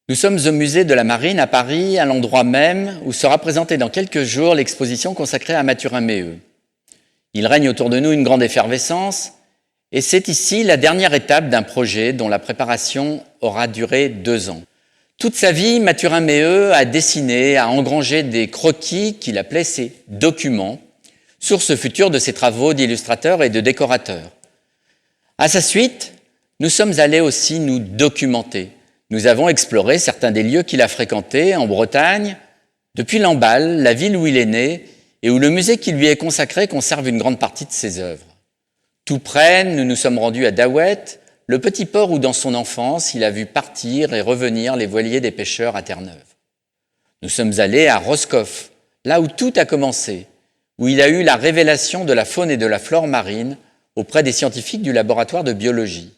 Nous sommes au musée de la Marine à Paris, à l'endroit même où sera présentée dans quelques jours l'exposition consacrée à Mathurin Méheut. Il règne autour de nous une grande effervescence, et c'est ici la dernière étape d'un projet dont la préparation aura duré 2 ans. Toute sa vie, Mathurin Méheut a dessiné, a engrangé des croquis qu'il appelait ses documents, source future de ses travaux d'illustrateur et de décorateur. À sa suite, nous sommes allés aussi nous documenter. Nous avons exploré certains des lieux qu'il a fréquentés en Bretagne, depuis Lamballe, la ville où il est né, et où le musée qui lui est consacré conserve une grande partie de ses œuvres. Tout près, nous nous sommes rendus à Daouet, le petit port où dans son enfance il a vu partir et revenir les voiliers des pêcheurs à Terre-Neuve. Nous sommes allés à Roscoff, là où tout a commencé, où il a eu la révélation de la faune et de la flore marine auprès des scientifiques du laboratoire de biologie.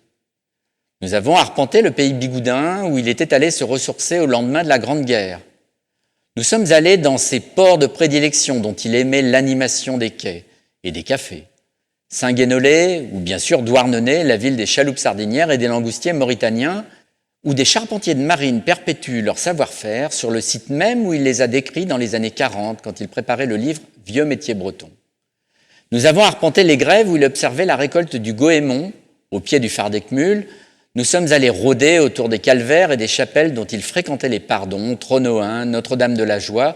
Nous avons arpenté le pays bigoudin où il était allé se ressourcer au lendemain de la Grande Guerre. Nous sommes allés dans ses ports de prédilection dont il aimait l'animation des quais et des cafés. Saint-Guénolé ou bien sûr Douarnenez, la ville des chaloupes sardinières et des langoustiers mauritaniens, où des charpentiers de marine perpétuent leur savoir-faire sur le site même où il les a décrits dans les années 40 quand il préparait le livre « Vieux métiers bretons ». Nous avons arpenté les grèves où il observait la récolte du goémon au pied du phare d'Eckmühl. Nous sommes allés rôder autour des calvaires et des chapelles dont il fréquentait les pardons, Tronohin, Notre-Dame de la Joie,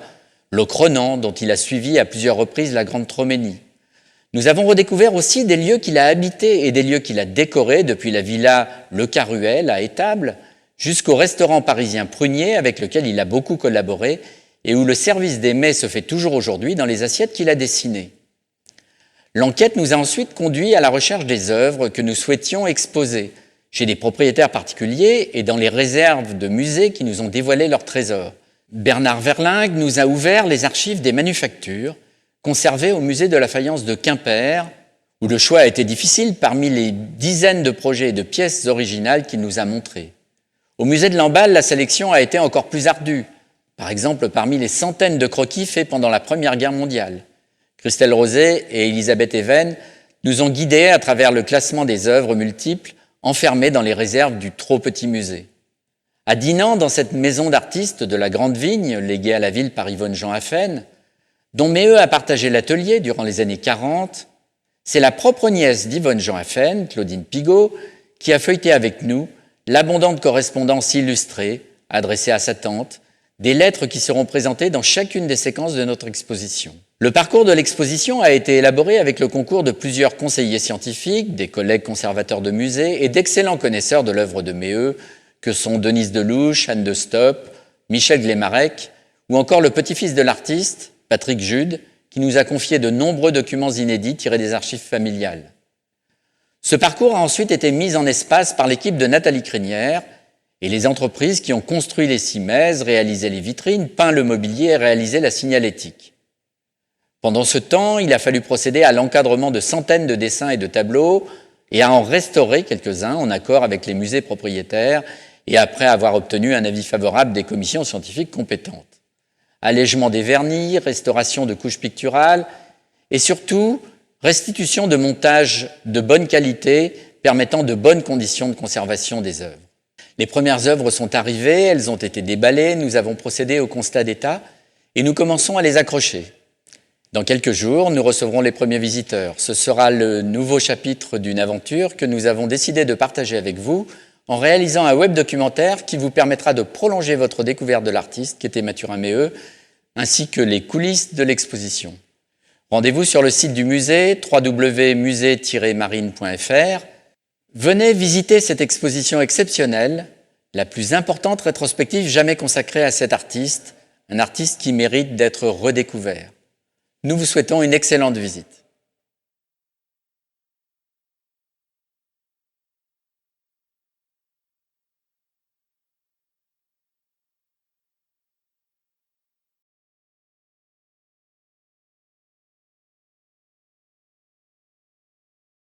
Locronan, dont il a suivi à plusieurs reprises la Grande Troménie. Nous avons redécouvert aussi des lieux qu'il a habités et des lieux qu'il a décorés, depuis la villa Le Caruel à Étable, jusqu'au restaurant parisien Prunier, avec lequel il a beaucoup collaboré, et où le service des mets se fait toujours aujourd'hui dans les assiettes qu'il a dessinées. L'enquête nous a ensuite conduits à la recherche des œuvres que nous souhaitions exposer, chez des propriétaires particuliers et dans les réserves de musées qui nous ont dévoilé leurs trésors. Bernard Verlingue nous a ouvert les archives des manufactures, conservées au musée de la faïence de Quimper, où le choix a été difficile parmi les dizaines de projets et de pièces originales qu'il nous a montrées. Au musée de Lamballe, la sélection a été encore plus ardue, par exemple parmi les centaines de croquis faits pendant la Première Guerre mondiale. Christelle Rosé et Elisabeth Even nous ont guidés à travers le classement des œuvres multiples enfermés dans les réserves du trop petit musée. À Dinan, dans cette maison d'artistes de la Grande Vigne, léguée à la ville par Yvonne Jean Haffen, dont Méheut a partagé l'atelier durant les années 40, c'est la propre nièce d'Yvonne Jean Haffen, Claudine Pigot, qui a feuilleté avec nous l'abondante correspondance illustrée adressée à sa tante, des lettres qui seront présentées dans chacune des séquences de notre exposition. Le parcours de l'exposition a été élaboré avec le concours de plusieurs conseillers scientifiques, des collègues conservateurs de musées et d'excellents connaisseurs de l'œuvre de Méheut, que sont Denise Delouche, Anne de Stop, Michel Glemarec, ou encore le petit-fils de l'artiste, Patrick Jude, qui nous a confié de nombreux documents inédits tirés des archives familiales. Ce parcours a ensuite été mis en espace par l'équipe de Nathalie Crinière et les entreprises qui ont construit les cimaises, réalisé les vitrines, peint le mobilier et réalisé la signalétique. Pendant ce temps, il a fallu procéder à l'encadrement de centaines de dessins et de tableaux et à en restaurer quelques-uns en accord avec les musées propriétaires et après avoir obtenu un avis favorable des commissions scientifiques compétentes. Allègement des vernis, restauration de couches picturales et surtout restitution de montages de bonne qualité permettant de bonnes conditions de conservation des œuvres. Les premières œuvres sont arrivées, elles ont été déballées, nous avons procédé au constat d'état et nous commençons à les accrocher. Dans quelques jours, nous recevrons les premiers visiteurs. Ce sera le nouveau chapitre d'une aventure que nous avons décidé de partager avec vous en réalisant un web documentaire qui vous permettra de prolonger votre découverte de l'artiste qui était Mathurin Méheut, ainsi que les coulisses de l'exposition. Rendez-vous sur le site du musée, www.musée-marine.fr. Venez visiter cette exposition exceptionnelle, la plus importante rétrospective jamais consacrée à cet artiste, un artiste qui mérite d'être redécouvert. Nous vous souhaitons une excellente visite.